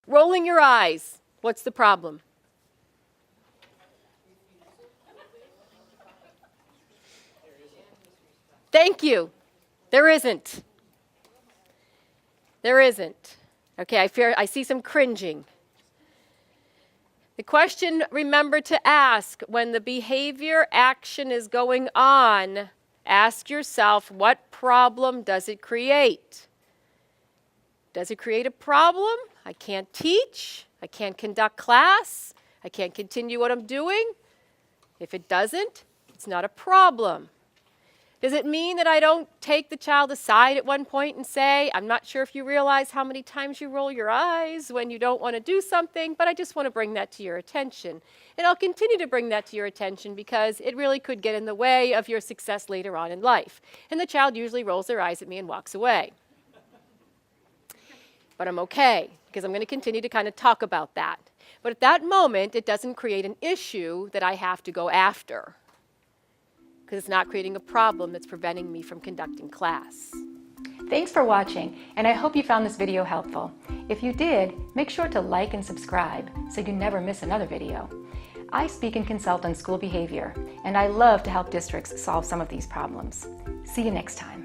Rolling your eyes. What's the problem? Thank you. There isn't. There isn't. Okay, I see some cringing. The question, remember to ask, when the behavior action is going on, ask yourself, what problem does it create? Does it create a problem? I can't teach. I can't conduct class. I can't continue what I'm doing. If it doesn't, it's not a problem. Does it mean that I don't take the child aside at one point and say, I'm not sure if you realize how many times you roll your eyes when you don't want to do something, but I just want to bring that to your attention. And I'll continue to bring that to your attention because it really could get in the way of your success later on in life. And the child usually rolls their eyes at me and walks away. But I'm okay, because I'm going to continue to kind of talk about that. But at that moment, it doesn't create an issue that I have to go after, because it's not creating a problem that's preventing me from conducting class. Thanks for watching, and I hope you found this video helpful. If you did, make sure to like and subscribe so you never miss another video. I speak and consult on school behavior, and I love to help districts solve some of these problems. See you next time.